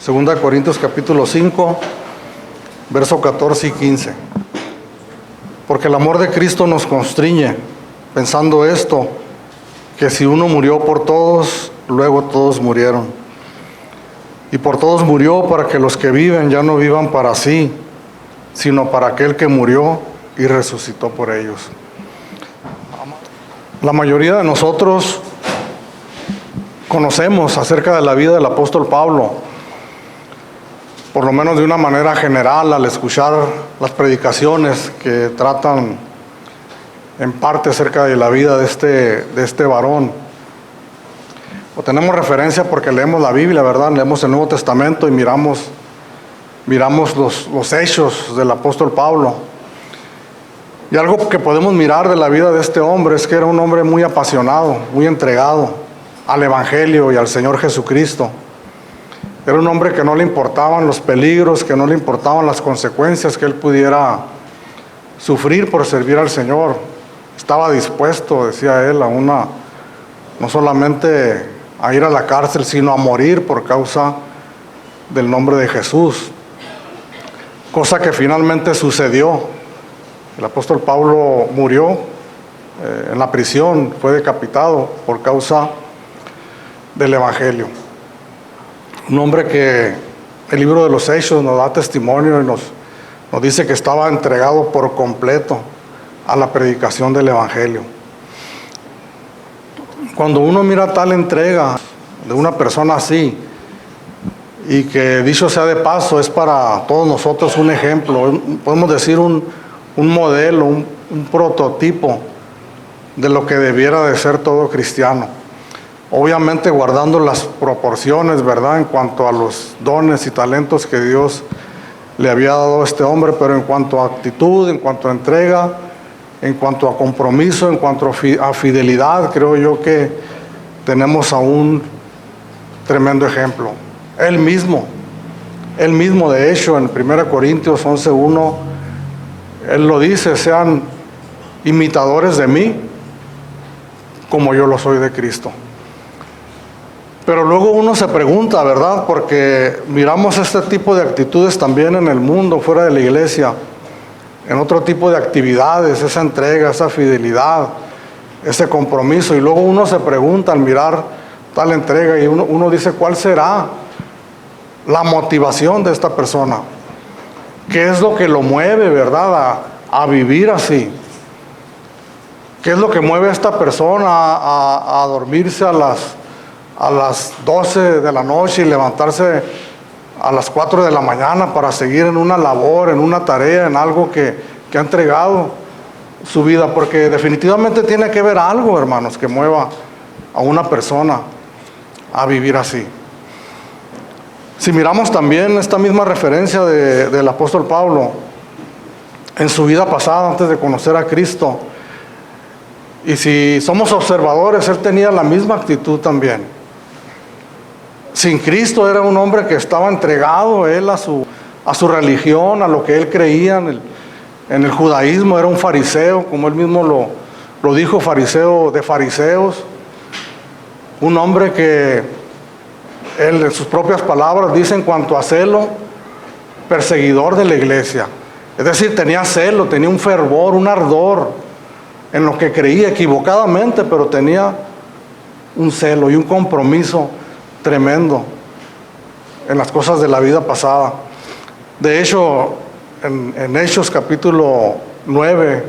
Segunda de Corintios capítulo 5, verso 14 y 15. Porque el amor de Cristo nos constriñe, pensando esto, que si uno murió por todos, luego todos murieron. Y por todos murió para que los que viven ya no vivan para sí, sino para aquel que murió y resucitó por ellos. La mayoría de nosotros conocemos acerca de la vida del apóstol Pablo, por lo menos de una manera general, al escuchar las predicaciones que tratan en parte acerca de la vida de este varón. O tenemos referencia porque leemos la Biblia, ¿verdad? Leemos el Nuevo Testamento y miramos los hechos del apóstol Pablo. Y algo que podemos mirar de la vida de este hombre es que era un hombre muy apasionado, muy entregado al Evangelio y al Señor Jesucristo. Era un hombre que no le importaban los peligros, que no le importaban las consecuencias que él pudiera sufrir por servir al Señor. Estaba dispuesto, decía él, no solamente a ir a la cárcel, sino a morir por causa del nombre de Jesús. Cosa que finalmente sucedió. El apóstol Pablo murió en la prisión, fue decapitado por causa del Evangelio. Un hombre que el libro de los Hechos nos da testimonio y nos dice que estaba entregado por completo a la predicación del Evangelio. Cuando uno mira tal entrega de una persona así, y que dicho sea de paso, es para todos nosotros un ejemplo, podemos decir un modelo, un prototipo de lo que debiera de ser todo cristiano. Obviamente guardando las proporciones, ¿verdad?, en cuanto a los dones y talentos que Dios le había dado a este hombre, pero en cuanto a actitud, en cuanto a entrega, en cuanto a compromiso, en cuanto a fidelidad, creo yo que tenemos a un tremendo ejemplo. Él mismo de hecho, en 1 Corintios 11:1, él lo dice: sean imitadores de mí, como yo lo soy de Cristo. Pero luego uno se pregunta, ¿verdad?, porque miramos este tipo de actitudes también en el mundo, fuera de la iglesia, en otro tipo de actividades, esa entrega, esa fidelidad, ese compromiso. Y luego uno se pregunta al mirar tal entrega y uno dice: ¿cuál será la motivación de esta persona? ¿Qué es lo que lo mueve, verdad, a vivir así? ¿Qué es lo que mueve a esta persona a dormirse a las 12 de la noche y levantarse a las 4 de la mañana para seguir en una labor, en una tarea, en algo que ha entregado su vida? Porque definitivamente tiene que haber algo, hermanos, que mueva a una persona a vivir así. Si miramos también esta misma referencia del apóstol Pablo en su vida pasada, antes de conocer a Cristo, y si somos observadores, él tenía la misma actitud también. Sin Cristo era un hombre que estaba entregado él a su religión, a lo que él creía en el judaísmo. Era un fariseo, como él mismo lo dijo, fariseo de fariseos. Un hombre que él, en sus propias palabras, dice en cuanto a celo, perseguidor de la iglesia. Es decir, tenía celo, tenía un fervor, un ardor en lo que creía, equivocadamente, pero tenía un celo y un compromiso tremendo en las cosas de la vida pasada. De hecho, en Hechos capítulo 9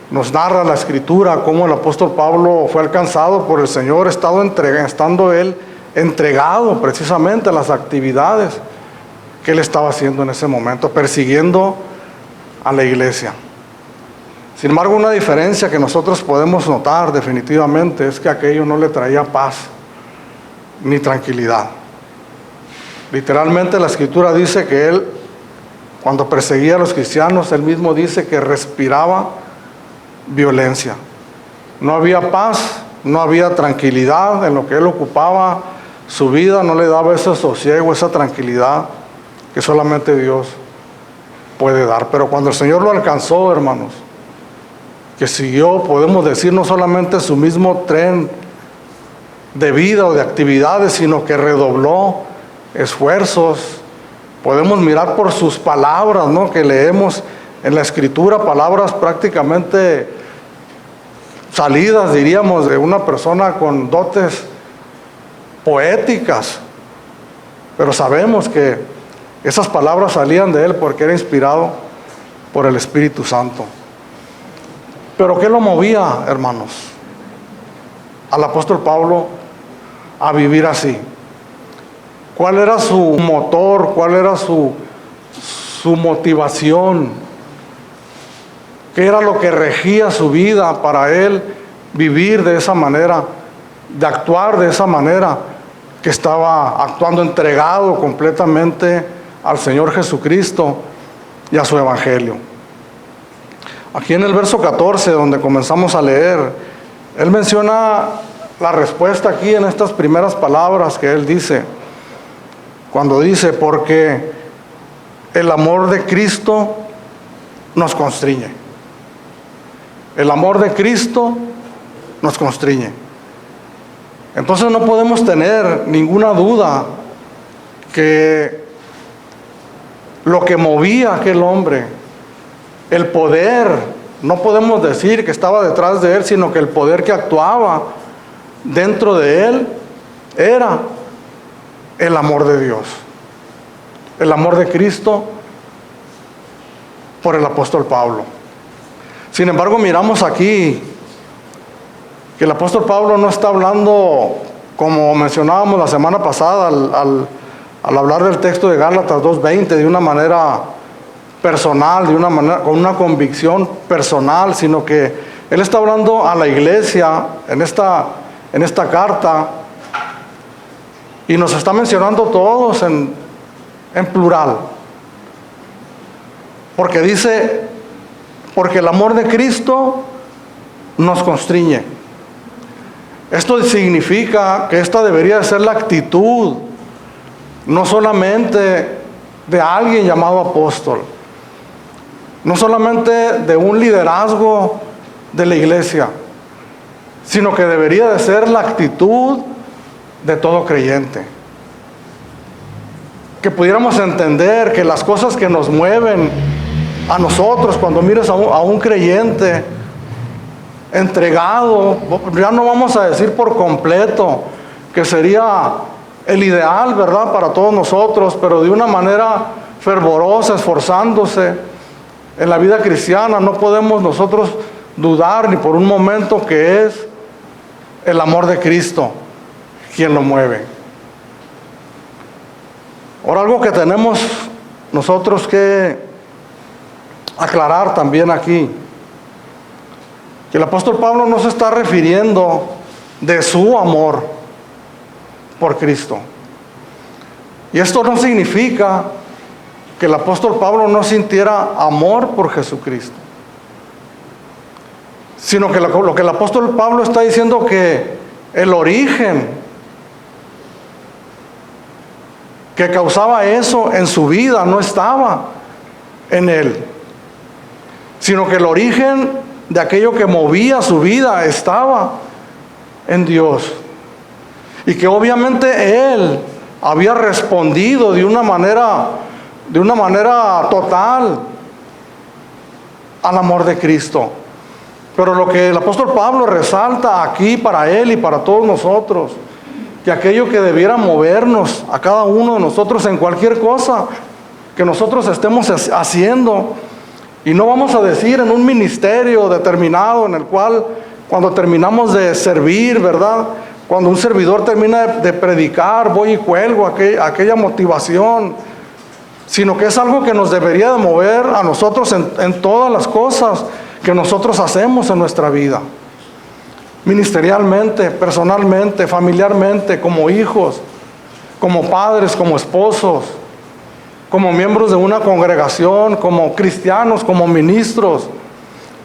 nos narra la Escritura cómo el apóstol Pablo fue alcanzado por el Señor, estando él entregado precisamente a las actividades que él estaba haciendo en ese momento, persiguiendo a la iglesia. Sin embargo, una diferencia que nosotros podemos notar definitivamente es que aquello no le traía paz ni tranquilidad. Literalmente la Escritura dice que él, cuando perseguía a los cristianos, él mismo dice que respiraba violencia. No había paz, no había tranquilidad en lo que él ocupaba su vida, no le daba ese sosiego, esa tranquilidad que solamente Dios puede dar. Pero cuando el Señor lo alcanzó, hermanos, que siguió, podemos decir, no solamente su mismo tren de vida o de actividades, sino que redobló esfuerzos. Podemos mirar por sus palabras, ¿no?, que leemos en la Escritura, palabras prácticamente salidas, diríamos, de una persona con dotes poéticas. Pero sabemos que esas palabras salían de él porque era inspirado por el Espíritu Santo. ¿Pero qué lo movía, hermanos, al apóstol Pablo a vivir así? ¿Cuál era su motor? ¿Cuál era su motivación? ¿Qué era lo que regía su vida para él vivir de esa manera, de actuar de esa manera, que estaba actuando entregado completamente al Señor Jesucristo y a su Evangelio? Aquí en el verso 14, donde comenzamos a leer, él menciona la respuesta aquí en estas primeras palabras que él dice, cuando dice, porque el amor de Cristo nos constriñe. El amor de Cristo nos constriñe. Entonces no podemos tener ninguna duda que lo que movía a aquel hombre, el poder, no podemos decir que estaba detrás de él, sino que el poder que actuaba dentro de él era el amor de Dios, el amor de Cristo por el apóstol Pablo. Sin embargo, miramos aquí que el apóstol Pablo no está hablando, como mencionábamos la semana pasada al hablar del texto de Gálatas 2:20, de una manera personal, de una manera, con una convicción personal, sino que él está hablando a la iglesia en esta carta, y nos está mencionando todos en plural. Porque dice, porque el amor de Cristo nos constriñe. Esto significa que esta debería de ser la actitud, no solamente de alguien llamado apóstol, no solamente de un liderazgo de la iglesia, sino que debería de ser la actitud de todo creyente. Que pudiéramos entender que las cosas que nos mueven a nosotros, cuando mires a un creyente entregado, ya no vamos a decir por completo, que sería el ideal, ¿verdad?, para todos nosotros, pero de una manera fervorosa, esforzándose en la vida cristiana, no podemos nosotros dudar ni por un momento que es el amor de Cristo quien lo mueve. Ahora, algo que tenemos nosotros que aclarar también aquí, que el apóstol Pablo no se está refiriendo de su amor por Cristo. Y esto no significa que el apóstol Pablo no sintiera amor por Jesucristo, sino que lo que el apóstol Pablo está diciendo, que el origen que causaba eso en su vida no estaba en él, sino que el origen de aquello que movía su vida estaba en Dios, y que obviamente él había respondido de una manera total al amor de Cristo. Pero lo que el apóstol Pablo resalta aquí para él y para todos nosotros, que aquello que debiera movernos a cada uno de nosotros en cualquier cosa que nosotros estemos haciendo, y no vamos a decir en un ministerio determinado en el cual, cuando terminamos de servir, ¿verdad?, cuando un servidor termina de predicar, voy y cuelgo aquella motivación, sino que es algo que nos debería de mover a nosotros en todas las cosas que nosotros hacemos en nuestra vida, ministerialmente, personalmente, familiarmente, como hijos, como padres, como esposos, como miembros de una congregación, como cristianos, como ministros,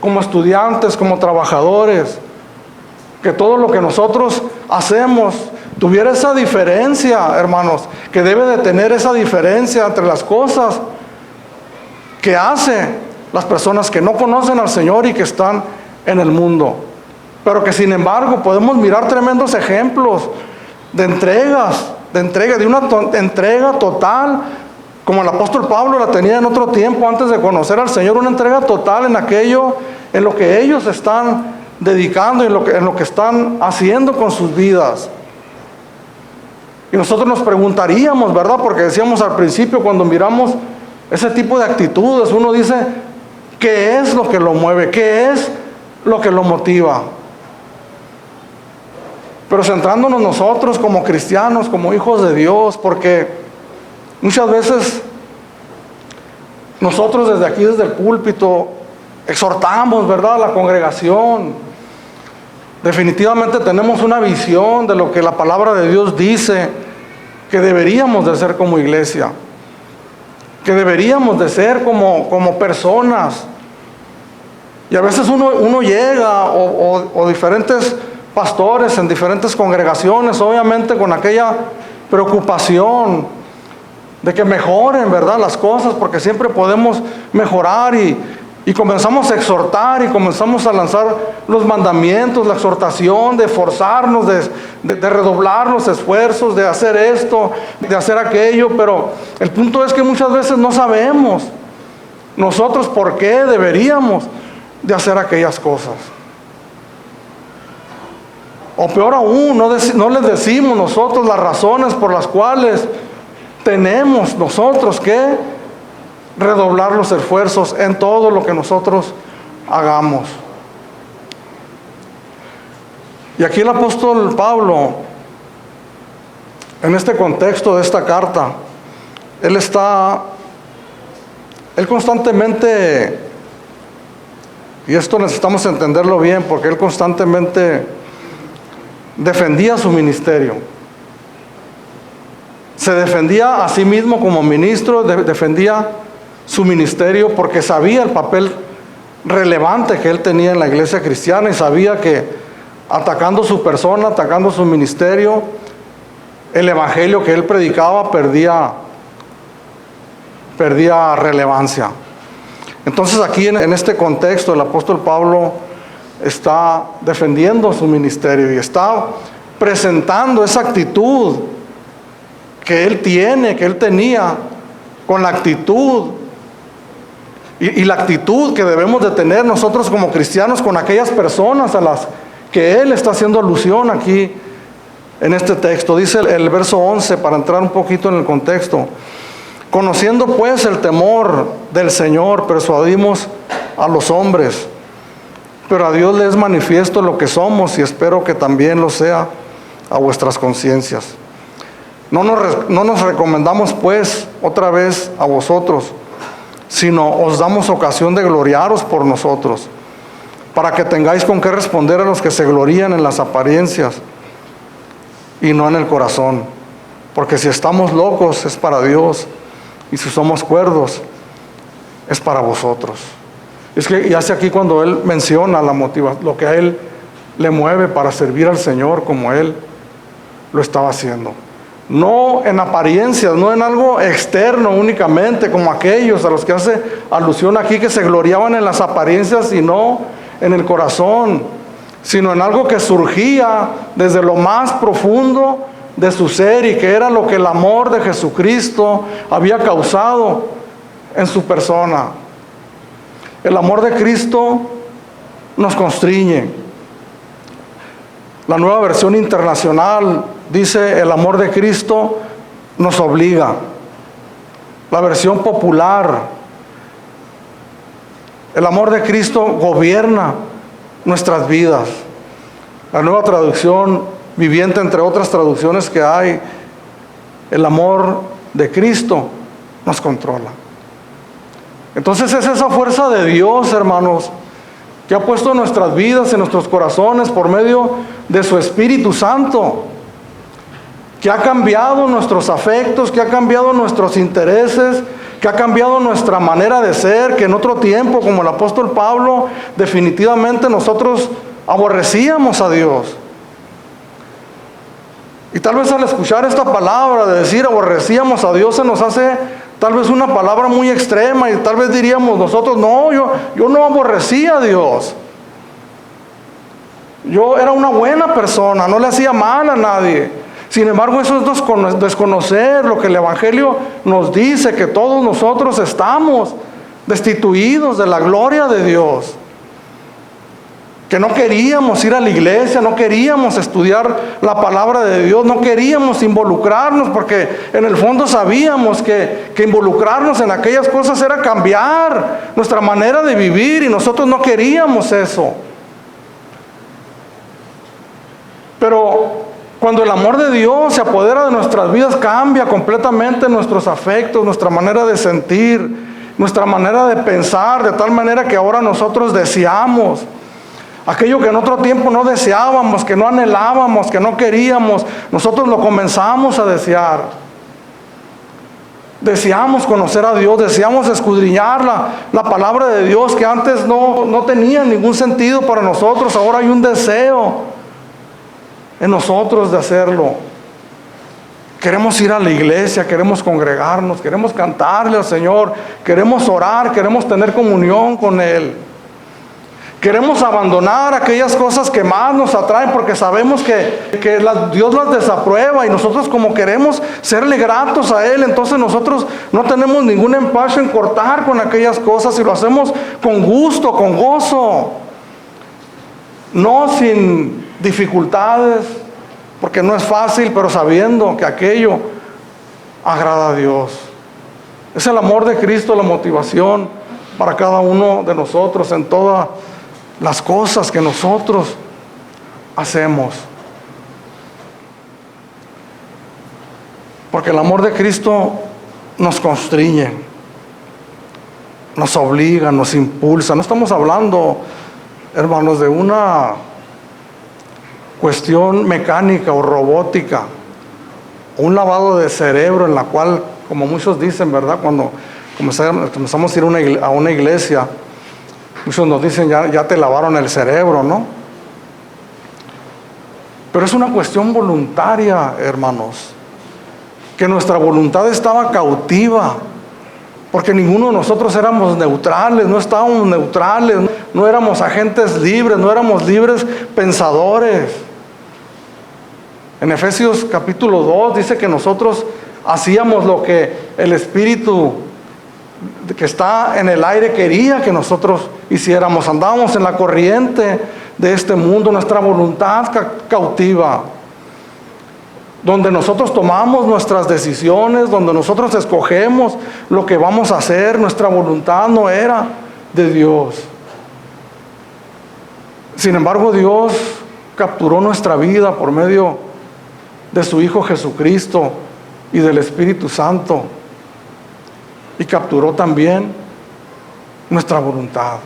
como estudiantes, como trabajadores. Que todo lo que nosotros hacemos tuviera esa diferencia, hermanos, que debe de tener esa diferencia entre las cosas que hacen las personas que no conocen al Señor y que están en el mundo, pero que sin embargo podemos mirar tremendos ejemplos de entregas de entrega, de una entrega total, como el apóstol Pablo la tenía en otro tiempo antes de conocer al Señor, una entrega total en aquello, en lo que ellos están dedicando, en lo que están haciendo con sus vidas. Y nosotros nos preguntaríamos, ¿verdad? Porque decíamos al principio, cuando miramos ese tipo de actitudes, uno dice, ¿qué es lo que lo mueve? ¿Qué es lo que lo motiva? Pero centrándonos nosotros como cristianos, como hijos de Dios, porque muchas veces nosotros desde aquí, desde el púlpito, exhortamos, ¿verdad?, a la congregación. Definitivamente tenemos una visión de lo que la palabra de Dios dice que deberíamos de ser como iglesia, que deberíamos de ser como personas. Y a veces uno llega, o diferentes pastores en diferentes congregaciones, obviamente con aquella preocupación de que mejoren, ¿verdad?, las cosas, porque siempre podemos mejorar, y comenzamos a exhortar y comenzamos a lanzar los mandamientos, la exhortación de esforzarnos, de redoblar los esfuerzos, de hacer esto, de hacer aquello. Pero el punto es que muchas veces no sabemos nosotros por qué deberíamos de hacer aquellas cosas. O peor aún, no les decimos nosotros las razones por las cuales tenemos nosotros que redoblar los esfuerzos en todo lo que nosotros hagamos. Y aquí el apóstol Pablo, en este contexto de esta carta, él constantemente, y esto necesitamos entenderlo bien, porque él constantemente defendía su ministerio. Se defendía a sí mismo como ministro, defendía su ministerio porque sabía el papel relevante que él tenía en la iglesia cristiana, y sabía que atacando su persona, atacando su ministerio, el evangelio que él predicaba perdía relevancia. Entonces aquí en este contexto el apóstol Pablo está defendiendo su ministerio y está presentando esa actitud que él tenía, con la actitud y la actitud que debemos de tener nosotros como cristianos con aquellas personas a las que él está haciendo alusión aquí en este texto. Dice el verso 11, para entrar un poquito en el contexto: conociendo pues el temor del Señor, persuadimos a los hombres, pero a Dios le es manifiesto lo que somos, y espero que también lo sea a vuestras conciencias. No nos recomendamos pues otra vez a vosotros, sino os damos ocasión de gloriaros por nosotros, para que tengáis con qué responder a los que se glorían en las apariencias y no en el corazón. Porque si estamos locos es para Dios, y si somos cuerdos es para vosotros. Es que y hace aquí cuando él menciona la motivación, lo que a él le mueve para servir al Señor como él lo estaba haciendo. No en apariencias, no en algo externo únicamente, como aquellos a los que hace alusión aquí, que se gloriaban en las apariencias y no en el corazón, sino en algo que surgía desde lo más profundo de su ser, y que era lo que el amor de Jesucristo había causado en su persona. El amor de Cristo nos constriñe. La Nueva Versión Internacional dice: el amor de Cristo nos obliga. La versión popular: el amor de Cristo gobierna nuestras vidas. La Nueva Traducción Viviente, entre otras traducciones que hay: el amor de Cristo nos controla. Entonces es esa fuerza de Dios, hermanos, que ha puesto en nuestras vidas, en nuestros corazones, por medio de su Espíritu Santo, que ha cambiado nuestros afectos, que ha cambiado nuestros intereses, que ha cambiado nuestra manera de ser, que en otro tiempo, como el apóstol Pablo, definitivamente nosotros aborrecíamos a Dios. Y tal vez al escuchar esta palabra de decir aborrecíamos a Dios, se nos hace tal vez una palabra muy extrema, y tal vez diríamos nosotros: no, yo no aborrecía a Dios. Yo era una buena persona, no le hacía mal a nadie. Sin embargo, eso es desconocer lo que el Evangelio nos dice, que todos nosotros estamos destituidos de la gloria de Dios. Que no queríamos ir a la iglesia, no queríamos estudiar la palabra de Dios, no queríamos involucrarnos, porque en el fondo sabíamos que involucrarnos en aquellas cosas era cambiar nuestra manera de vivir, y nosotros no queríamos eso. Pero cuando el amor de Dios se apodera de nuestras vidas, cambia completamente nuestros afectos, nuestra manera de sentir, nuestra manera de pensar, de tal manera que ahora nosotros deseamos aquello que en otro tiempo no deseábamos, que no anhelábamos, que no queríamos. Nosotros lo comenzamos a desear. Deseamos conocer a Dios, deseamos escudriñar la palabra de Dios, que antes no tenía ningún sentido para nosotros. Ahora hay un deseo en nosotros de hacerlo. Queremos ir a la iglesia, queremos congregarnos, queremos cantarle al Señor, queremos orar, queremos tener comunión con Él. Queremos abandonar aquellas cosas que más nos atraen, porque sabemos que Dios las desaprueba, y nosotros, como queremos serle gratos a Él, entonces nosotros no tenemos ningún empacho en cortar con aquellas cosas, y lo hacemos con gusto, con gozo, no sin dificultades, porque no es fácil, pero sabiendo que aquello agrada a Dios. Es el amor de Cristo la motivación para cada uno de nosotros en todas las cosas que nosotros hacemos. Porque el amor de Cristo nos constriñe, nos obliga, nos impulsa. No estamos hablando, hermanos, de una cuestión mecánica o robótica, o un lavado de cerebro en la cual, como muchos dicen, ¿verdad? Cuando comenzamos a ir a una iglesia, muchos nos dicen, ya te lavaron el cerebro, ¿no? Pero es una cuestión voluntaria, hermanos, que nuestra voluntad estaba cautiva, porque ninguno de nosotros éramos neutrales, no estábamos neutrales, no éramos agentes libres, no éramos libres pensadores. En Efesios capítulo 2 dice que nosotros hacíamos lo que el Espíritu que está en el aire quería que nosotros hiciéramos. Andábamos en la corriente de este mundo, nuestra voluntad cautiva, donde nosotros tomamos nuestras decisiones, donde nosotros escogemos lo que vamos a hacer. Nuestra voluntad no era de Dios. Sin embargo, Dios capturó nuestra vida por medio de su Hijo Jesucristo y del Espíritu Santo, y capturó también nuestra voluntad.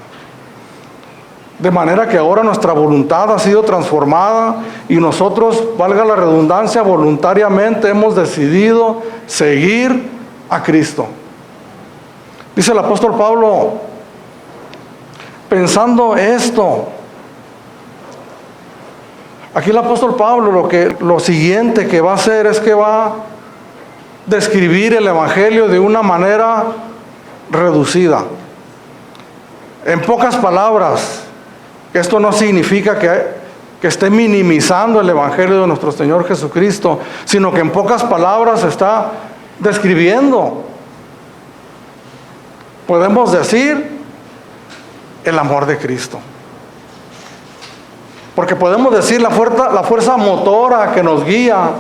De manera que ahora nuestra voluntad ha sido transformada, y nosotros, valga la redundancia, voluntariamente hemos decidido seguir a Cristo. Dice el apóstol Pablo, pensando esto. Aquí el apóstol Pablo lo siguiente que va a hacer es que va a describir el Evangelio de una manera reducida. En pocas palabras, esto no significa que esté minimizando el Evangelio de nuestro Señor Jesucristo, sino que en pocas palabras está describiendo, podemos decir, el amor de Cristo. Porque podemos decir la fuerza motora que nos guía,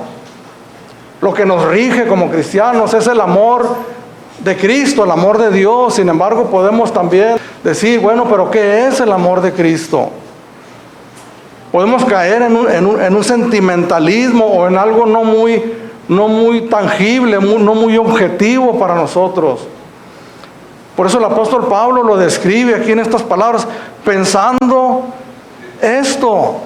lo que nos rige como cristianos, es el amor de Cristo, el amor de Dios. Sin embargo, podemos también decir, bueno, pero ¿qué es el amor de Cristo? Podemos caer en un sentimentalismo o en algo no muy tangible, no muy objetivo para nosotros. Por eso el apóstol Pablo lo describe aquí en estas palabras, pensando esto.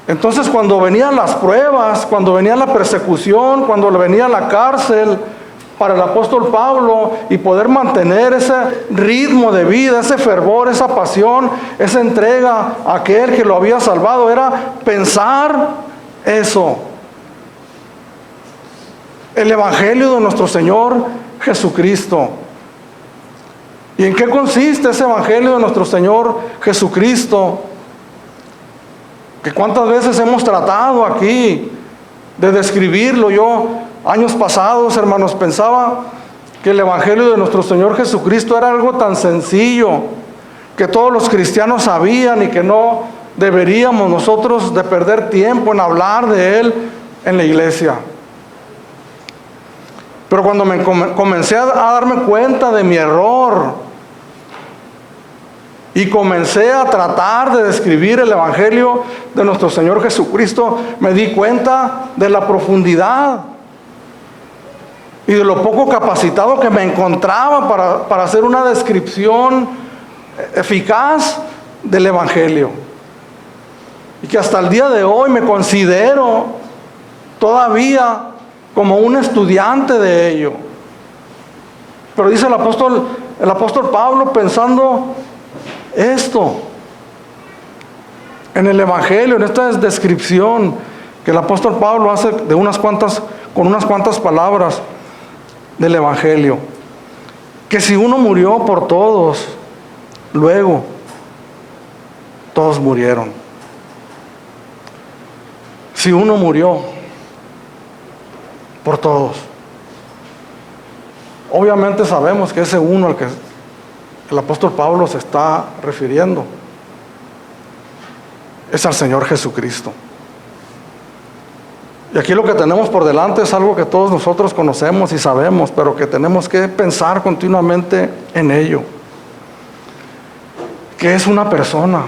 Entonces, cuando venían las pruebas, cuando venía la persecución, cuando venía la cárcel para el apóstol Pablo, y poder mantener ese ritmo de vida, ese fervor, esa pasión, esa entrega a aquel que lo había salvado, era pensar eso. El Evangelio de nuestro Señor Jesucristo. ¿Y en qué consiste ese Evangelio de nuestro Señor Jesucristo? que cuántas veces hemos tratado aquí de describirlo. Yo, años pasados, hermanos, pensaba que el Evangelio de nuestro Señor Jesucristo era algo tan sencillo, que todos los cristianos sabían y que no deberíamos nosotros de perder tiempo en hablar de Él en la iglesia. Pero cuando comencé a darme cuenta de mi error y comencé a tratar de describir el Evangelio de nuestro Señor Jesucristo, me di cuenta de la profundidad y de lo poco capacitado que me encontraba para hacer una descripción eficaz del Evangelio. Y que hasta el día de hoy me considero todavía como un estudiante de ello. Pero dice el apóstol Pablo, pensando esto en el Evangelio, en esta descripción que el apóstol Pablo hace con unas cuantas palabras del Evangelio, que si uno murió por todos, luego todos murieron. Si uno murió por todos, obviamente sabemos que ese uno al que el apóstol Pablo se está refiriendo es al Señor Jesucristo. Y aquí lo que tenemos por delante es algo que todos nosotros conocemos y sabemos, pero que tenemos que pensar continuamente en ello, que es una persona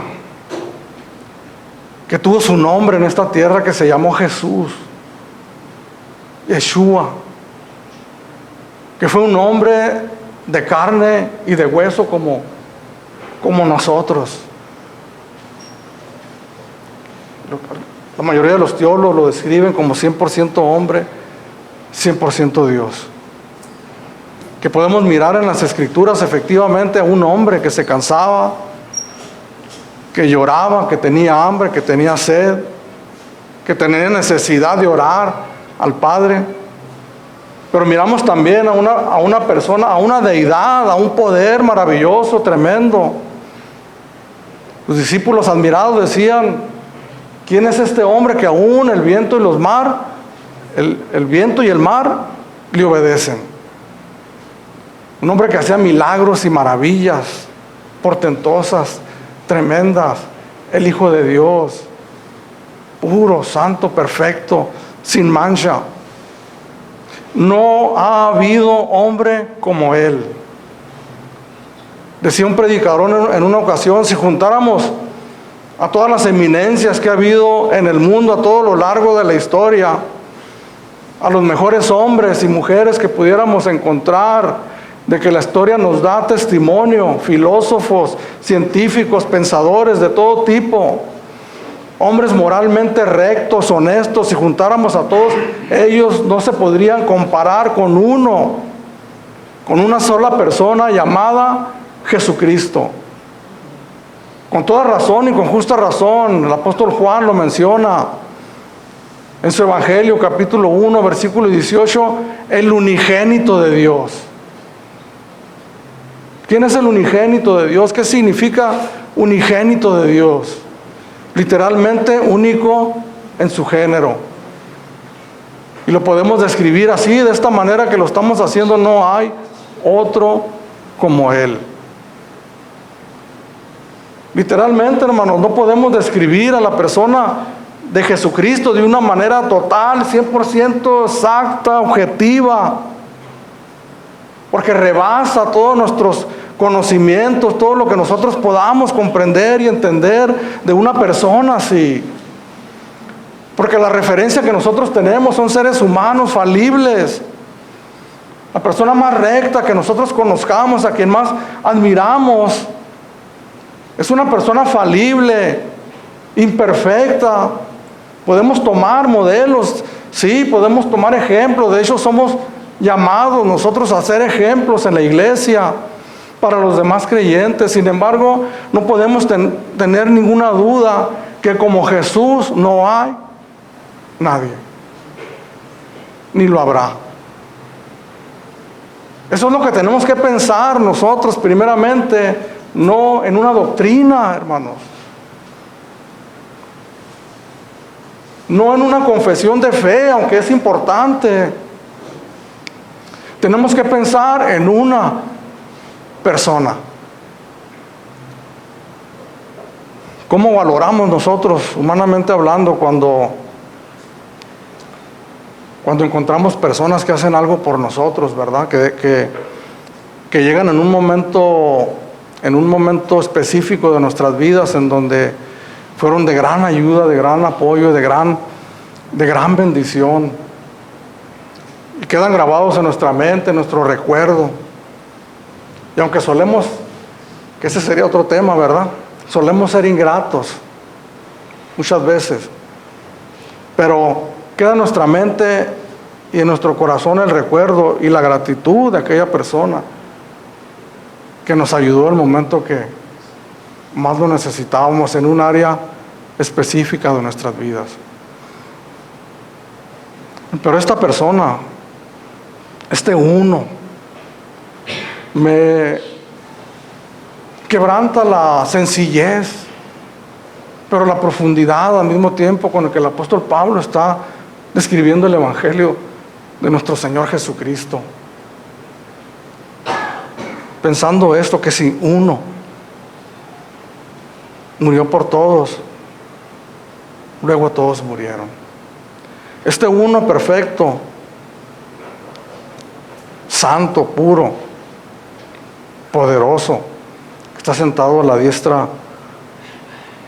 que tuvo su nombre en esta tierra, que se llamó Jesús, Yeshua, que fue un hombre de carne y de hueso como nosotros. La mayoría de los teólogos lo describen como 100% hombre, 100% Dios. Que podemos mirar en las Escrituras efectivamente a un hombre que se cansaba, que lloraba, que tenía hambre, que tenía sed, que tenía necesidad de orar al Padre. Pero miramos también a una persona, a una deidad, a un poder maravilloso, tremendo. Los discípulos admirados decían: ¿quién es este hombre que aún el viento el viento y el mar le obedecen? Un hombre que hacía milagros y maravillas portentosas, tremendas, el Hijo de Dios, puro, santo, perfecto, sin mancha. No ha habido hombre como Él. Decía un predicador en una ocasión: si juntáramos a todas las eminencias que ha habido en el mundo a todo lo largo de la historia, a los mejores hombres y mujeres que pudiéramos encontrar, de que la historia nos da testimonio, filósofos, científicos, pensadores de todo tipo, hombres moralmente rectos, honestos, si juntáramos a todos ellos, no se podrían comparar con una sola persona llamada Jesucristo. Con toda razón y con justa razón, el apóstol Juan lo menciona en su Evangelio, capítulo 1, versículo 18, el unigénito de Dios. ¿Quién es el unigénito de Dios? ¿Qué significa unigénito de Dios? Literalmente único en su género. Y lo podemos describir así, de esta manera que lo estamos haciendo: no hay otro como Él. Literalmente, hermanos, no podemos describir a la persona de Jesucristo de una manera total, 100% exacta, objetiva, porque rebasa todos nuestros conocimientos, todo lo que nosotros podamos comprender y entender de una persona así. Porque la referencia que nosotros tenemos son seres humanos falibles. La persona más recta que nosotros conozcamos, a quien más admiramos, es una persona falible, imperfecta. Podemos tomar modelos, sí, podemos tomar ejemplos. De hecho, somos llamados nosotros a ser ejemplos en la iglesia para los demás creyentes. Sin embargo, no podemos tener ninguna duda que como Jesús no hay nadie, ni lo habrá. Eso es lo que tenemos que pensar nosotros primeramente, no en una doctrina, hermanos. no en una confesión de fe, aunque es importante. Tenemos que pensar en una persona. ¿Cómo valoramos nosotros, humanamente hablando, cuando encontramos personas que hacen algo por nosotros, ¿verdad? Que llegan en un momento específico de nuestras vidas en donde fueron de gran ayuda, de gran apoyo, de gran bendición. Y quedan grabados en nuestra mente, en nuestro recuerdo. Y aunque que ese sería otro tema, ¿verdad? Solemos ser ingratos muchas veces. Pero queda en nuestra mente y en nuestro corazón el recuerdo y la gratitud de aquella persona que nos ayudó en el momento que más lo necesitábamos en un área específica de nuestras vidas. Pero esta persona, este uno, me quebranta la sencillez, pero la profundidad al mismo tiempo con el que el apóstol Pablo está describiendo el Evangelio de nuestro Señor Jesucristo. Pensando esto, que si uno murió por todos, luego todos murieron. Este uno perfecto, santo, puro, poderoso, que está sentado a la diestra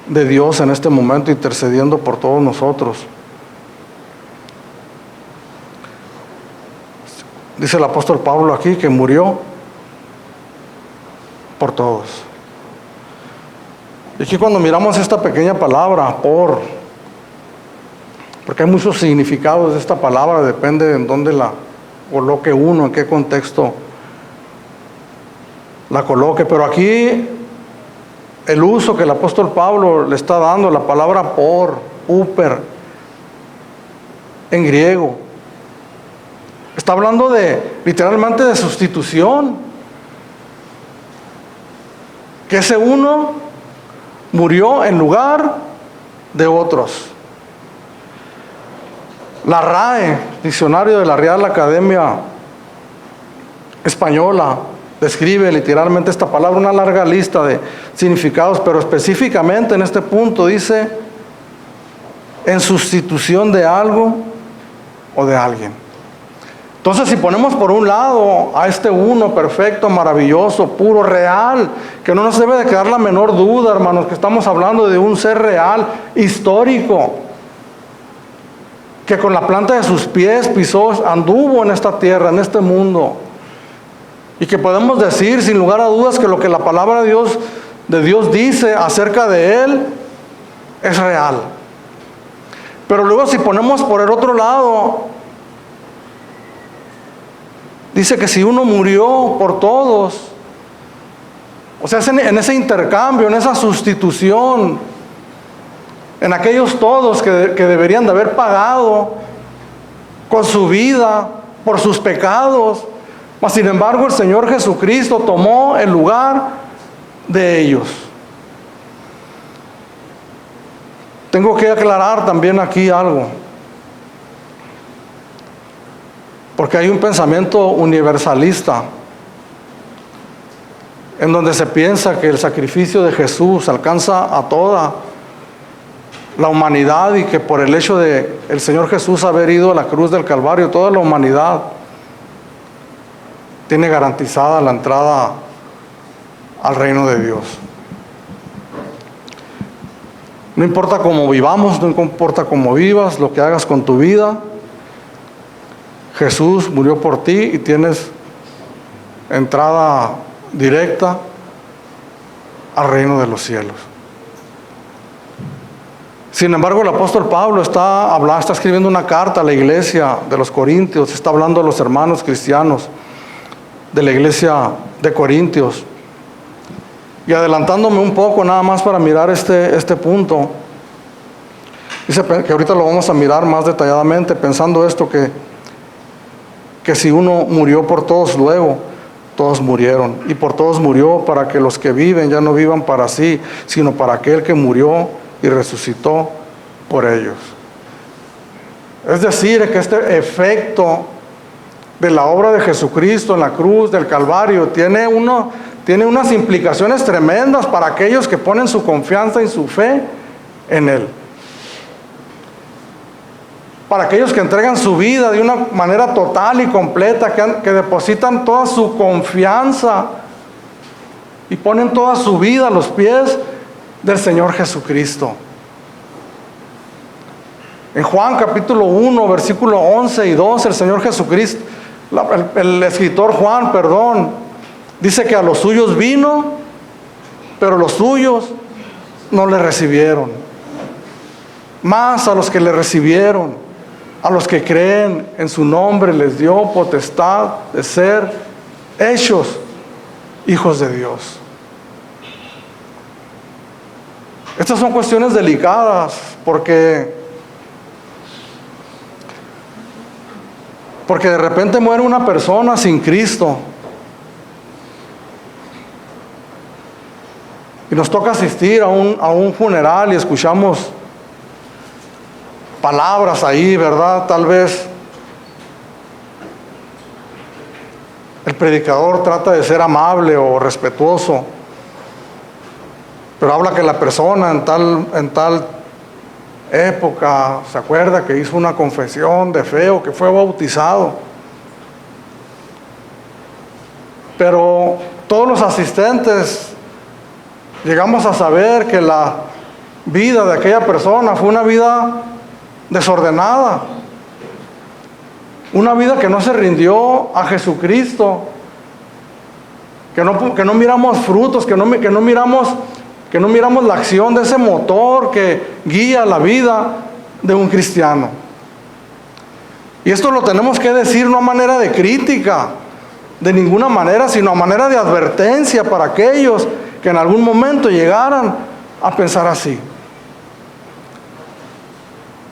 de Dios en este momento, intercediendo por todos nosotros. Dice el apóstol Pablo aquí que murió por todos. Y aquí cuando miramos esta pequeña palabra, porque hay muchos significados de esta palabra, depende de en dónde la coloque uno, en qué contexto la coloque, pero aquí el uso que el apóstol Pablo le está dando, la palabra uper, en griego, está hablando literalmente de sustitución, que ese uno murió en lugar de otros. La RAE, diccionario de la Real Academia Española, describe literalmente esta palabra, una larga lista de significados, pero específicamente en este punto dice en sustitución de algo o de alguien. Entonces, si ponemos por un lado a este uno perfecto, maravilloso, puro, real, que no nos debe de quedar la menor duda, hermanos, que estamos hablando de un ser real, histórico, que con la planta de sus pies pisó, anduvo en esta tierra, en este mundo, y que podemos decir sin lugar a dudas que lo que la palabra de Dios dice acerca de Él es real. Pero luego si ponemos por el otro lado, dice que si uno murió por todos, o sea, en ese intercambio, en esa sustitución, en aquellos todos que deberían de haber pagado con su vida por sus pecados, mas sin embargo el Señor Jesucristo tomó el lugar de ellos. Tengo que aclarar también aquí algo, porque hay un pensamiento universalista en donde se piensa que el sacrificio de Jesús alcanza a toda la humanidad y que por el hecho de el Señor Jesús haber ido a la cruz del Calvario, toda la humanidad tiene garantizada la entrada al reino de Dios. No importa cómo vivamos, no importa cómo vivas, lo que hagas con tu vida, Jesús murió por ti y tienes entrada directa al reino de los cielos. Sin embargo, el apóstol Pablo está escribiendo una carta a la iglesia de los Corintios, está hablando a los hermanos cristianos de la iglesia de Corintios. Y adelantándome un poco nada más para mirar este punto, dice que ahorita lo vamos a mirar más detalladamente, pensando esto que si uno murió por todos, luego todos murieron, y por todos murió para que los que viven ya no vivan para sí, sino para aquel que murió y resucitó por ellos. Es decir, que este efecto de la obra de Jesucristo en la cruz del Calvario tiene unas implicaciones tremendas para aquellos que ponen su confianza y su fe en Él. Para aquellos que entregan su vida de una manera total y completa, que depositan toda su confianza y ponen toda su vida a los pies del Señor Jesucristo. En Juan capítulo 1, versículo 11 y 12, el Señor Jesucristo, el escritor Juan, dice que a los suyos vino, pero los suyos no le recibieron. Mas a los que le recibieron, a los que creen en su nombre, les dio potestad de ser hechos hijos de Dios. Estas son cuestiones delicadas porque de repente muere una persona sin Cristo y nos toca asistir a un funeral y escuchamos palabras ahí, ¿verdad? Tal vez el predicador trata de ser amable o respetuoso, pero habla que la persona en tal época se acuerda que hizo una confesión de fe o que fue bautizado. Pero todos los asistentes llegamos a saber que la vida de aquella persona fue una vida desordenada, una vida que no se rindió a Jesucristo, que no miramos frutos, que no miramos la acción de ese motor que guía la vida de un cristiano. Y esto lo tenemos que decir no a manera de crítica, de ninguna manera, sino a manera de advertencia para aquellos que en algún momento llegaran a pensar así.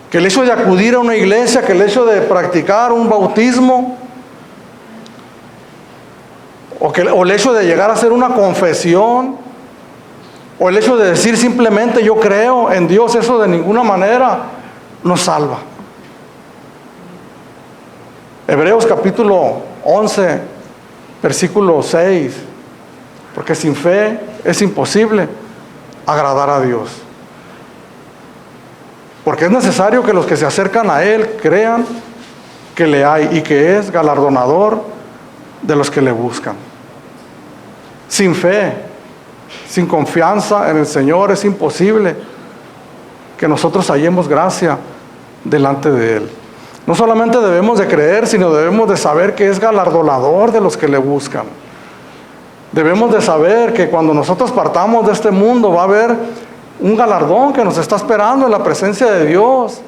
Que el hecho de acudir a una iglesia, que el hecho de practicar un bautismo, o el hecho de llegar a hacer una confesión, o el hecho de decir simplemente yo creo en Dios, eso de ninguna manera nos salva. Hebreos capítulo 11, versículo 6, porque sin fe es imposible agradar a Dios. Porque es necesario que los que se acercan a Él crean que le hay y que es galardonador de los que le buscan. Sin fe, sin confianza en el Señor, es imposible que nosotros hallemos gracia delante de Él. No solamente debemos de creer, sino debemos de saber que es galardonador de los que le buscan. Debemos de saber que cuando nosotros partamos de este mundo va a haber un galardón que nos está esperando en la presencia de Dios.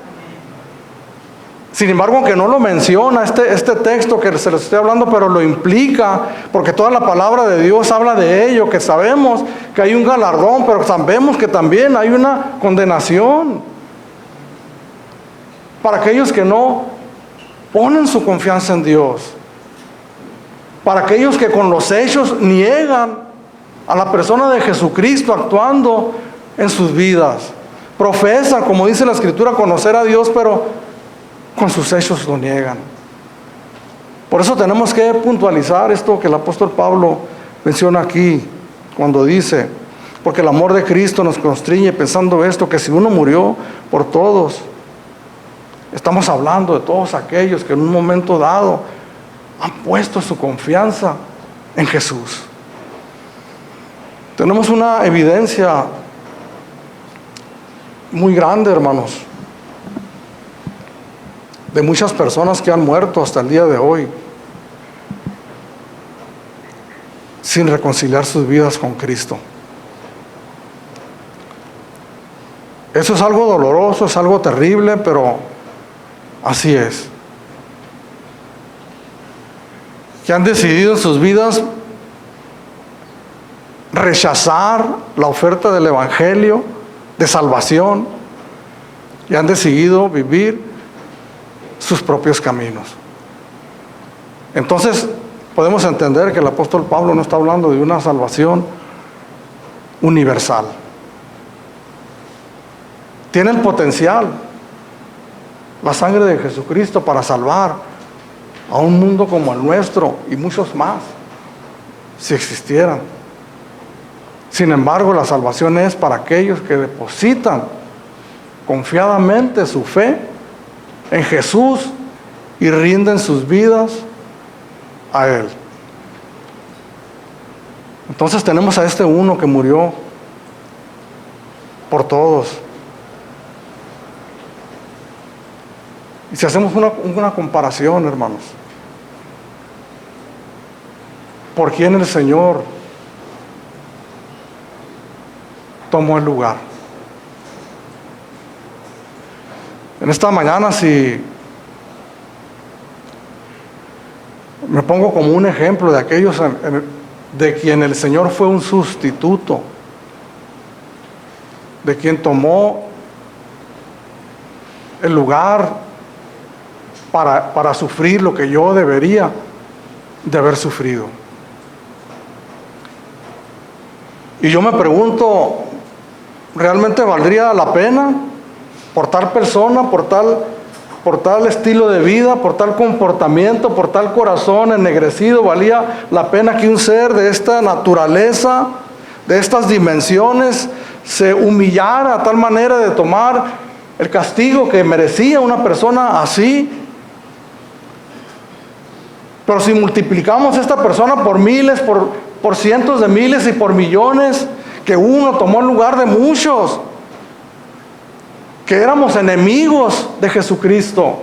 Sin embargo, aunque no lo menciona este texto que se les estoy hablando, pero lo implica, porque toda la palabra de Dios habla de ello, que sabemos que hay un galardón, pero sabemos que también hay una condenación para aquellos que no ponen su confianza en Dios, para aquellos que con los hechos niegan a la persona de Jesucristo actuando en sus vidas. Profesan, como dice la Escritura, conocer a Dios, pero con sus hechos lo niegan. Por eso tenemos que puntualizar esto que el apóstol Pablo menciona aquí, cuando dice, porque el amor de Cristo nos constriñe pensando esto, que si uno murió por todos, estamos hablando de todos aquellos que en un momento dado han puesto su confianza en Jesús. Tenemos una evidencia muy grande, hermanos, de muchas personas que han muerto hasta el día de hoy sin reconciliar sus vidas con Cristo. Eso es algo doloroso, es algo terrible, pero así es. Que han decidido en sus vidas rechazar la oferta del Evangelio de salvación y han decidido vivir sus propios caminos. Entonces podemos entender que el apóstol Pablo no está hablando de una salvación universal. Tiene el potencial la sangre de Jesucristo para salvar a un mundo como el nuestro y muchos más, si existieran. Sin embargo, la salvación es para aquellos que depositan confiadamente su fe en Jesús y rinden sus vidas a Él. Entonces tenemos a este uno que murió por todos. Y si hacemos una comparación, hermanos, ¿por quién el Señor tomó el lugar? En esta mañana, si me pongo como un ejemplo de aquellos de quien el Señor fue un sustituto, de quien tomó el lugar para sufrir lo que yo debería de haber sufrido. Y yo me pregunto, ¿realmente valdría la pena por tal persona, por tal estilo de vida, por tal comportamiento, por tal corazón ennegrecido? ¿Valía la pena que un ser de esta naturaleza, de estas dimensiones, se humillara a tal manera de tomar el castigo que merecía una persona así? Pero si multiplicamos esta persona por miles, por cientos de miles y por millones, que uno tomó el lugar de muchos, que éramos enemigos de Jesucristo,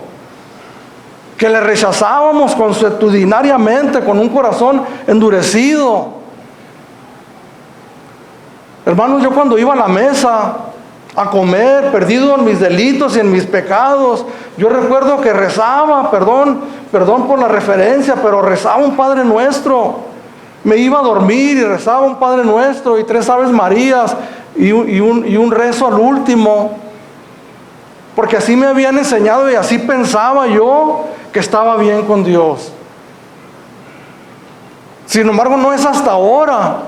que le rechazábamos consuetudinariamente, con un corazón endurecido. Hermanos, yo cuando iba a la mesa a comer, perdido en mis delitos y en mis pecados, yo recuerdo que rezaba, perdón por la referencia, pero rezaba un Padre Nuestro. Me iba a dormir y rezaba un Padre Nuestro y 3 Aves Marías y un rezo al último, porque así me habían enseñado y así pensaba yo que estaba bien con Dios. Sin embargo, no es hasta ahora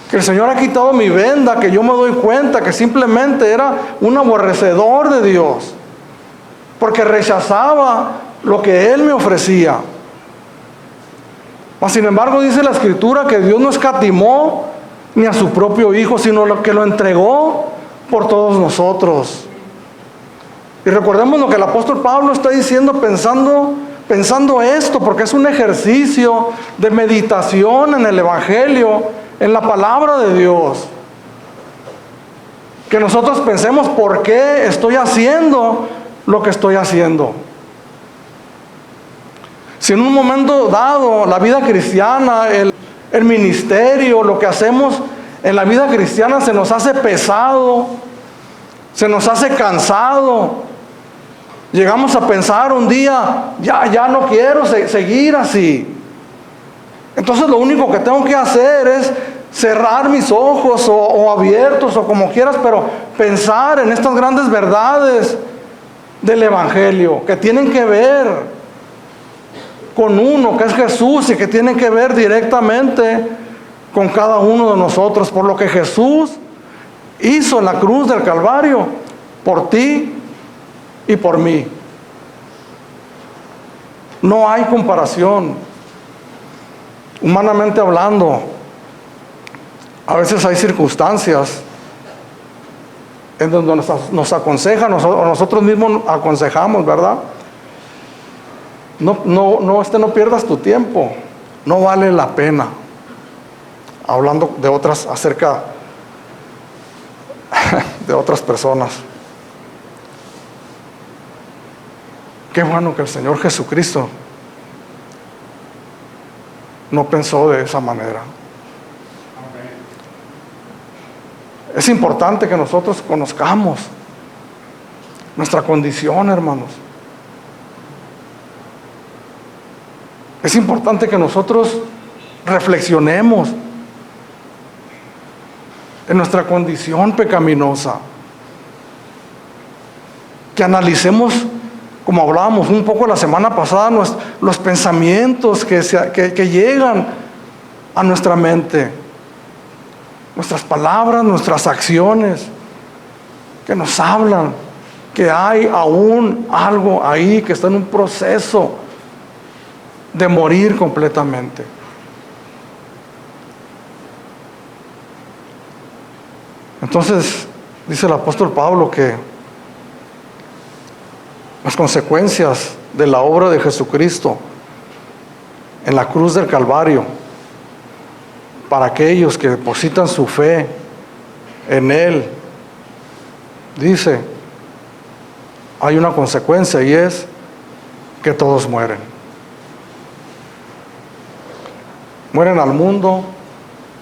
que el Señor ha quitado mi venda, que yo me doy cuenta que simplemente era un aborrecedor de Dios, porque rechazaba lo que Él me ofrecía. Mas sin embargo, dice la Escritura que Dios no escatimó ni a su propio Hijo, sino que lo entregó por todos nosotros. Y recordemos lo que el apóstol Pablo está diciendo pensando esto, porque es un ejercicio de meditación en el Evangelio, en la palabra de Dios. Que nosotros pensemos por qué estoy haciendo lo que estoy haciendo. Si en un momento dado la vida cristiana, el ministerio, lo que hacemos en la vida cristiana se nos hace pesado, se nos hace cansado, llegamos a pensar un día, ya no quiero seguir así. Entonces lo único que tengo que hacer es cerrar mis ojos o abiertos o como quieras, pero pensar en estas grandes verdades del Evangelio que tienen que ver con uno, que es Jesús, y que tienen que ver directamente con cada uno de nosotros, por lo que Jesús hizo en la cruz del Calvario, por ti y por mí. No hay comparación. Humanamente hablando, a veces hay circunstancias en donde nos aconsejan, o nosotros mismos aconsejamos, ¿verdad? No pierdas tu tiempo, no vale la pena. Hablando de otras, acerca de otras personas. Qué bueno que el Señor Jesucristo no pensó de esa manera. Es importante que nosotros conozcamos nuestra condición, hermanos. Es importante que nosotros reflexionemos en nuestra condición pecaminosa, que analicemos, como hablábamos un poco la semana pasada, los pensamientos que llegan a nuestra mente, nuestras palabras, nuestras acciones, que nos hablan que hay aún algo ahí que está en un proceso de morir completamente. Entonces, dice el apóstol Pablo que las consecuencias de la obra de Jesucristo en la cruz del Calvario, para aquellos que depositan su fe en Él, dice, hay una consecuencia, y es que todos mueren. Mueren al mundo,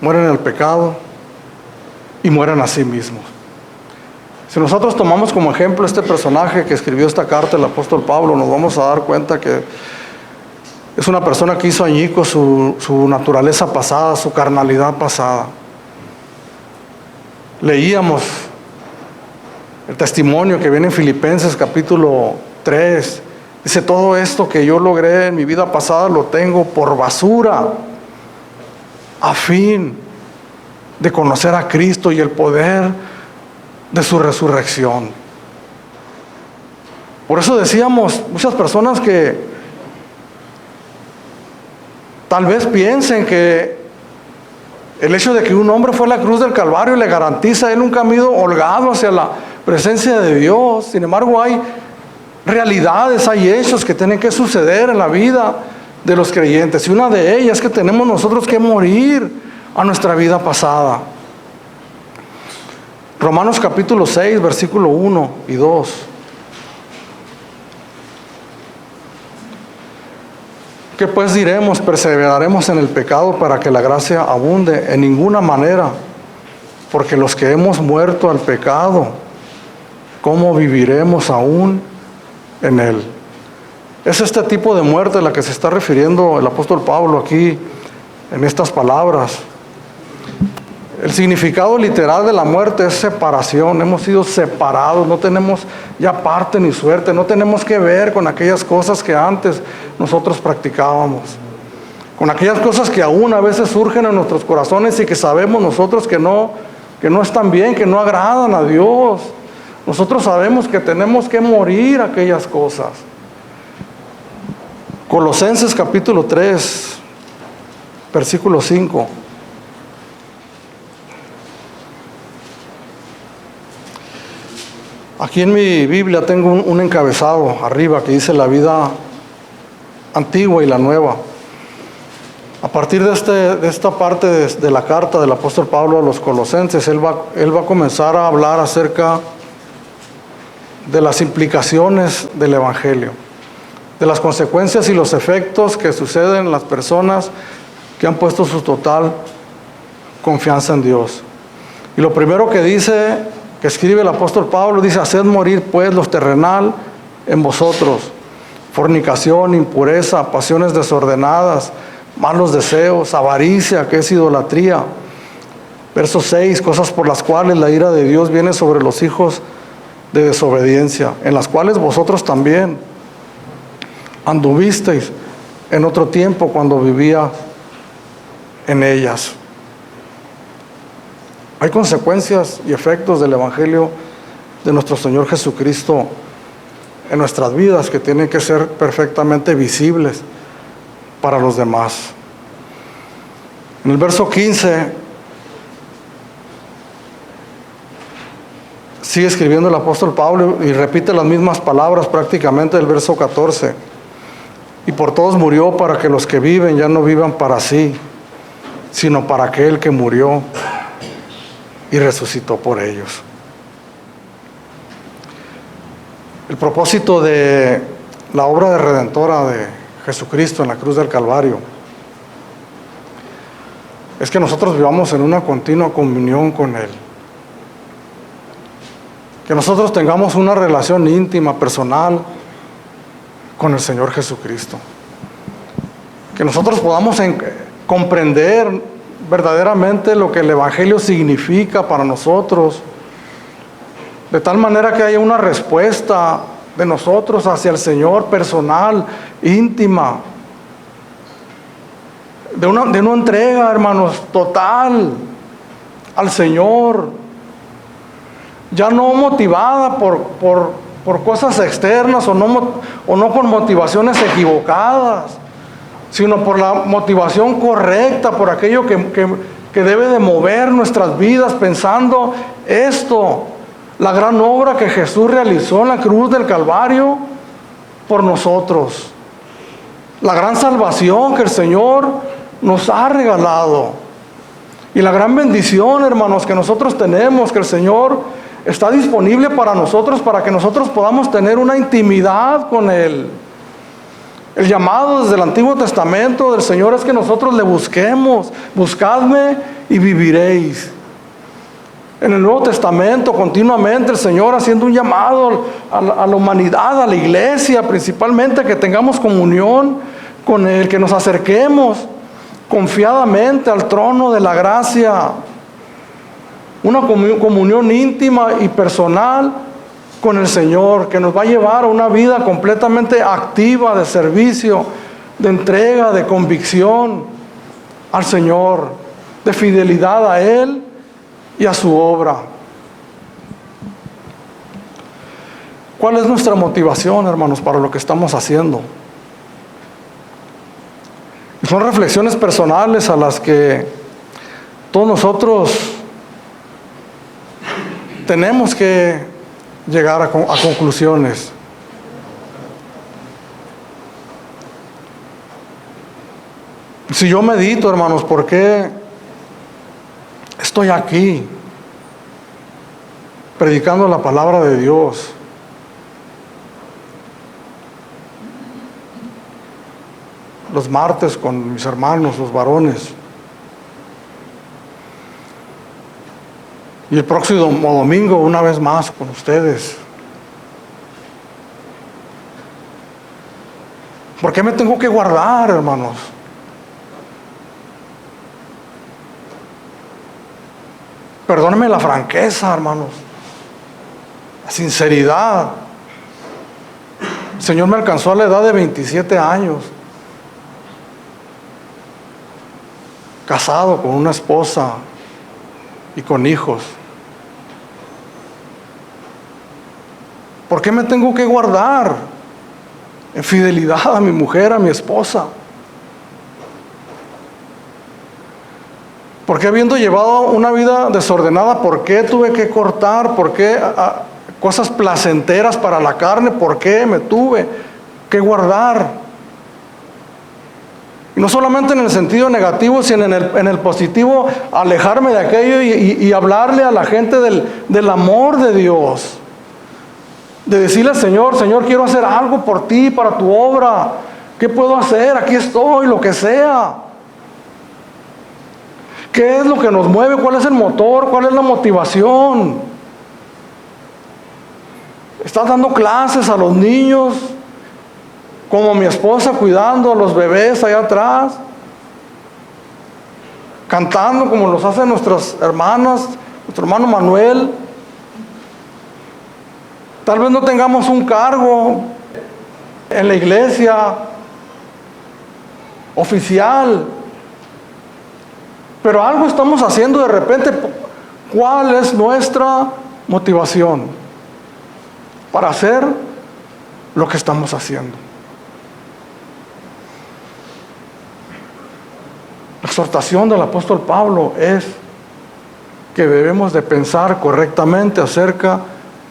mueren al pecado y mueren a sí mismos. Si nosotros tomamos como ejemplo este personaje que escribió esta carta, el apóstol Pablo, nos vamos a dar cuenta que es una persona que hizo añicos su naturaleza pasada, su carnalidad pasada. Leíamos el testimonio que viene en Filipenses capítulo 3. Dice, todo esto que yo logré en mi vida pasada lo tengo por basura, a fin de conocer a Cristo y el poder de su resurrección. Por eso decíamos, muchas personas que tal vez piensen que el hecho de que un hombre fue a la cruz del Calvario le garantiza a él un camino holgado hacia la presencia de Dios. Sin embargo, hay realidades, hay hechos que tienen que suceder en la vida de los creyentes, y una de ellas es que tenemos nosotros que morir a nuestra vida pasada. Romanos capítulo 6, versículo 1 y 2. ¿Qué pues diremos? ¿Perseveraremos en el pecado para que la gracia abunde? En ninguna manera, porque los que hemos muerto al pecado, ¿cómo viviremos aún en él? Es este tipo de muerte a la que se está refiriendo el apóstol Pablo aquí en estas palabras. El significado literal de la muerte es separación. Hemos sido separados, no tenemos ya parte ni suerte, no tenemos que ver con aquellas cosas que antes nosotros practicábamos, con aquellas cosas que aún a veces surgen en nuestros corazones y que sabemos nosotros que no están bien, que no agradan a Dios. Nosotros sabemos que tenemos que morir a aquellas cosas. Colosenses capítulo 3, versículo 5. Aquí en mi Biblia tengo un encabezado arriba que dice la vida antigua y la nueva. A partir de esta parte de la carta del apóstol Pablo a los colosenses, él va a comenzar a hablar acerca de las implicaciones del Evangelio, de las consecuencias y los efectos que suceden en las personas que han puesto su total confianza en Dios. Y lo primero que escribe el apóstol Pablo, dice, haced morir pues lo terrenal en vosotros: fornicación, impureza, pasiones desordenadas, malos deseos, avaricia, que es idolatría. Verso 6, cosas por las cuales la ira de Dios viene sobre los hijos de desobediencia, en las cuales vosotros también anduvisteis en otro tiempo cuando vivía en ellas. Hay consecuencias y efectos del Evangelio de nuestro Señor Jesucristo en nuestras vidas que tienen que ser perfectamente visibles para los demás. En el verso 15 sigue escribiendo el apóstol Pablo y repite las mismas palabras prácticamente del verso 14. Y por todos murió, para que los que viven ya no vivan para sí, sino para aquel que murió y resucitó por ellos. El propósito de la obra de redentora de Jesucristo en la cruz del Calvario es que nosotros vivamos en una continua comunión con Él, que nosotros tengamos una relación íntima, personal con el Señor Jesucristo, que nosotros podamos comprender verdaderamente lo que el Evangelio significa para nosotros, de tal manera que haya una respuesta de nosotros hacia el Señor personal, íntima, de una entrega, hermanos, total al Señor, ya no motivada por por cosas externas o no por motivaciones equivocadas, sino por la motivación correcta, por aquello que debe de mover nuestras vidas, pensando esto, la gran obra que Jesús realizó en la cruz del Calvario por nosotros, la gran salvación que el Señor nos ha regalado, y la gran bendición, hermanos, que nosotros tenemos, que el Señor está disponible para nosotros, para que nosotros podamos tener una intimidad con Él. El llamado desde el Antiguo Testamento del Señor es que nosotros le busquemos. Buscadme y viviréis. En el Nuevo Testamento continuamente el Señor haciendo un llamado a la humanidad, a la iglesia principalmente, que tengamos comunión con Él, que nos acerquemos confiadamente al trono de la gracia, una comunión íntima y personal con el Señor, que nos va a llevar a una vida completamente activa de servicio, de entrega, de convicción al Señor, de fidelidad a Él y a su obra. ¿Cuál es nuestra motivación, hermanos, para lo que estamos haciendo? Son reflexiones personales a las que todos nosotros tenemos que llegar a conclusiones. Si yo medito, hermanos, ¿por qué estoy aquí predicando la palabra de Dios? Los martes con mis hermanos, los varones. Y el próximo domingo, una vez más, con ustedes. ¿Por qué me tengo que guardar, hermanos? Perdónenme la franqueza, hermanos. La sinceridad. El Señor me alcanzó a la edad de 27 años. Casado con una esposa y con hijos. ¿Por qué me tengo que guardar en fidelidad a mi mujer, a mi esposa? ¿Por qué, habiendo llevado una vida desordenada, por qué tuve que cortar? ¿Por qué cosas placenteras para la carne? ¿Por qué me tuve que guardar? Y no solamente en el sentido negativo, sino en el positivo, alejarme de aquello y hablarle a la gente del amor de Dios. De decirle al Señor: Señor, quiero hacer algo por ti, para tu obra. ¿Qué puedo hacer? Aquí estoy, lo que sea. ¿Qué es lo que nos mueve? ¿Cuál es el motor? ¿Cuál es la motivación? ¿Estás dando clases a los niños? Como mi esposa cuidando a los bebés allá atrás. Cantando como los hacen nuestras hermanas, nuestro hermano Manuel. Tal vez no tengamos un cargo en la iglesia oficial, pero algo estamos haciendo de repente. ¿Cuál es nuestra motivación para hacer lo que estamos haciendo? La exhortación del apóstol Pablo es que debemos de pensar correctamente acerca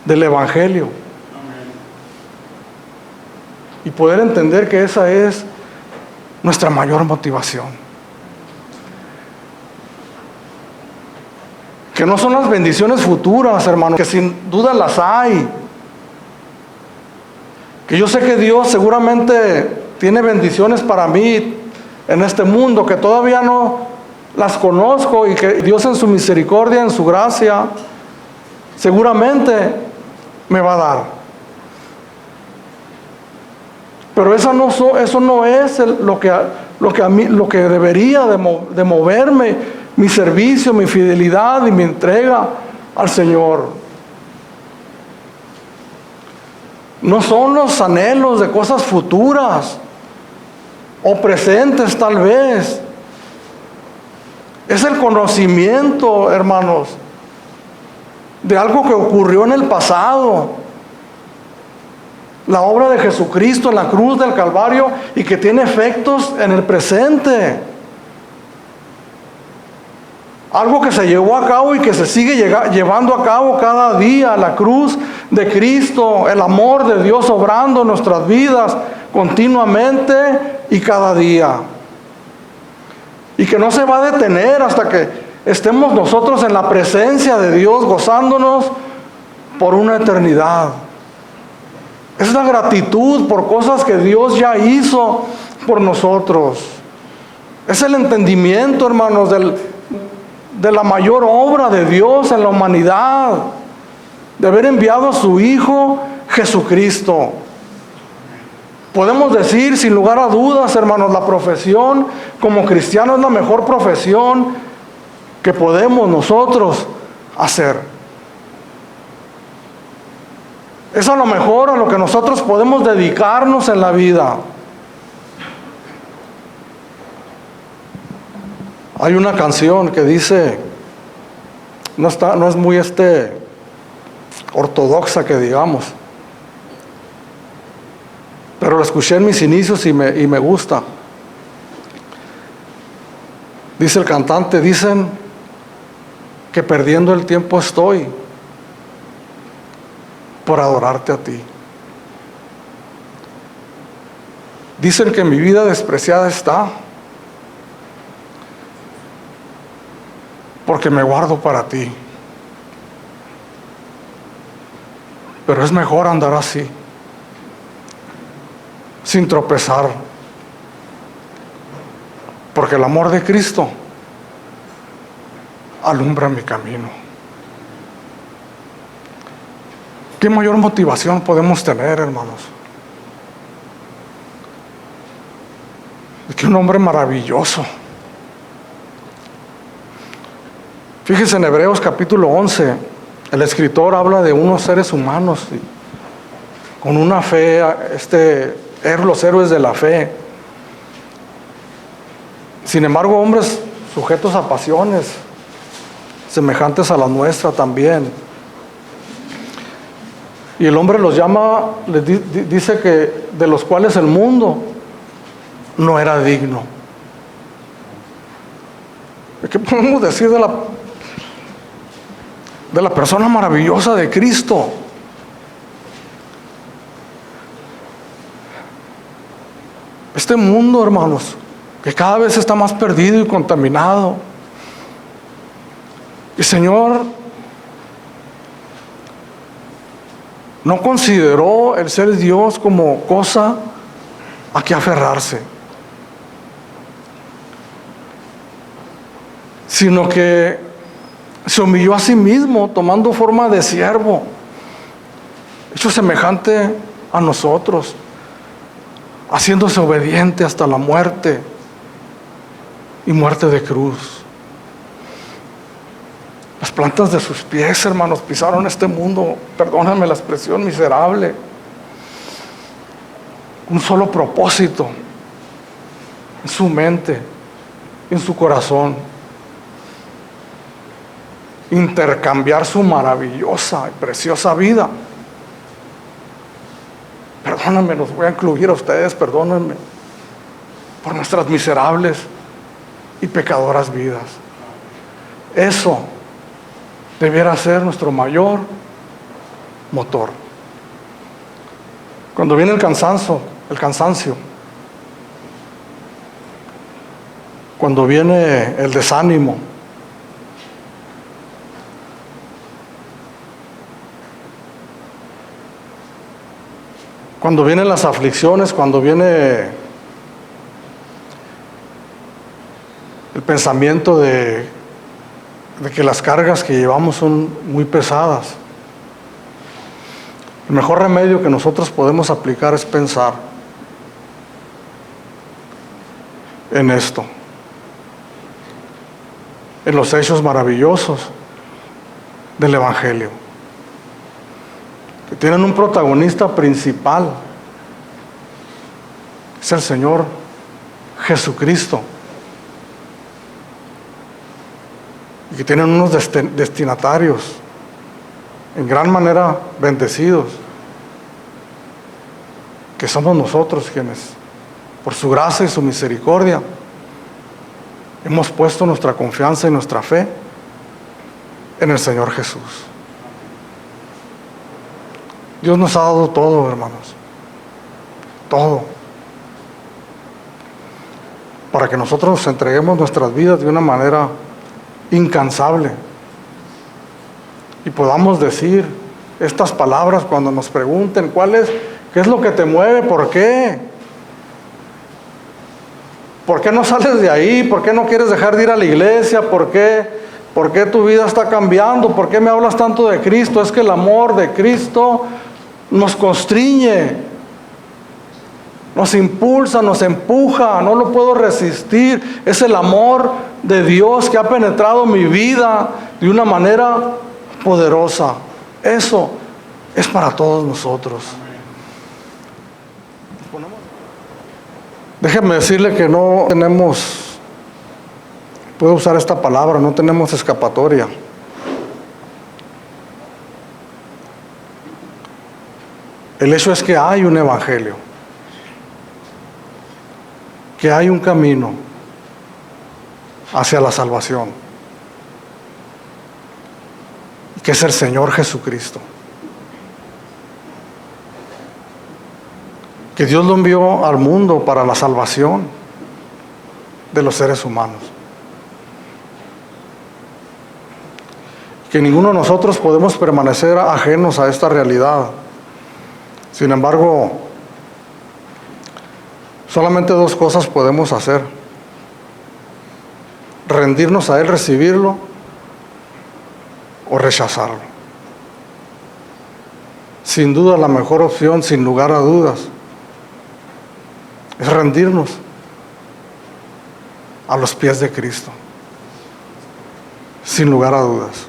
del Evangelio. Y poder entender que esa es nuestra mayor motivación. Que no son las bendiciones futuras, hermanos, que sin duda las hay. Que yo sé que Dios seguramente tiene bendiciones para mí en este mundo, que todavía no las conozco, y que Dios en su misericordia, en su gracia, seguramente me va a dar. Pero eso no es lo que debería de moverme, mi servicio, mi fidelidad y mi entrega al Señor. No son los anhelos de cosas futuras o presentes tal vez. Es el conocimiento, hermanos, de algo que ocurrió en el pasado, la obra de Jesucristo en la cruz del Calvario y que tiene efectos en el presente. Algo que se llevó a cabo y que se sigue llevando a cabo cada día, la cruz de Cristo, el amor de Dios obrando en nuestras vidas continuamente y cada día. Y que no se va a detener hasta que estemos nosotros en la presencia de Dios, gozándonos por una eternidad. Es la gratitud por cosas que Dios ya hizo por nosotros. Es el entendimiento, hermanos, de la mayor obra de Dios en la humanidad, de haber enviado a su Hijo Jesucristo. Podemos decir sin lugar a dudas, hermanos, la profesión como cristianos es la mejor profesión que podemos nosotros hacer. Es a lo mejor a lo que nosotros podemos dedicarnos en la vida. Hay una canción que dice, no es muy ortodoxa que digamos, pero la escuché en mis inicios y me gusta. Dice el cantante, dicen que perdiendo el tiempo estoy por adorarte a ti. Dicen que mi vida despreciada está porque me guardo para ti. Pero es mejor andar así, sin tropezar, porque el amor de Cristo alumbra mi camino. ¿Qué mayor motivación podemos tener, hermanos? Es que un hombre maravilloso. Fíjense en Hebreos capítulo 11, el escritor habla de unos seres humanos con una fe, los héroes de la fe. Sin embargo, hombres sujetos a pasiones semejantes a la nuestra también. Y el hombre los llama, dice que de los cuales el mundo no era digno. ¿Qué podemos decir de la persona maravillosa de Cristo? Este mundo, hermanos, que cada vez está más perdido y contaminado. El Señor no consideró el ser Dios como cosa a que aferrarse, sino que se humilló a sí mismo, tomando forma de siervo, hecho semejante a nosotros, haciéndose obediente hasta la muerte y muerte de cruz. Las plantas de sus pies, hermanos, pisaron este mundo, perdónenme la expresión, miserable. Un solo propósito en su mente, en su corazón: intercambiar su maravillosa y preciosa vida. Perdónenme, los voy a incluir a ustedes, perdónenme por nuestras miserables y pecadoras vidas. Eso debiera ser nuestro mayor motor. Cuando viene el cansancio, cuando viene el desánimo, cuando vienen las aflicciones, cuando viene el pensamiento de que las cargas que llevamos son muy pesadas, el mejor remedio que nosotros podemos aplicar es pensar en esto, en los hechos maravillosos del Evangelio, que tienen un protagonista principal, es el Señor Jesucristo, y que tienen unos destinatarios en gran manera bendecidos, que somos nosotros quienes, por su gracia y su misericordia, hemos puesto nuestra confianza y nuestra fe en el Señor Jesús. Dios nos ha dado todo, hermanos, todo, para que nosotros nos entreguemos nuestras vidas de una manera incansable y podamos decir estas palabras cuando nos pregunten qué es lo que te mueve, por qué no sales de ahí, por qué no quieres dejar de ir a la iglesia, por qué tu vida está cambiando, por qué me hablas tanto de Cristo. Es que el amor de Cristo nos constriñe, nos impulsa, nos empuja, no lo puedo resistir. Es el amor de Dios que ha penetrado mi vida de una manera poderosa. Eso es para todos nosotros. Déjeme decirle que no tenemos, puedo usar esta palabra, no tenemos escapatoria. El hecho es que hay un evangelio, que hay un camino hacia la salvación, que es el Señor Jesucristo, que Dios lo envió al mundo para la salvación de los seres humanos, que ninguno de nosotros podemos permanecer ajenos a esta realidad. Sin embargo, solamente dos cosas podemos hacer: rendirnos a Él, recibirlo, o rechazarlo. Sin duda la mejor opción, sin lugar a dudas, es rendirnos a los pies de Cristo, sin lugar a dudas.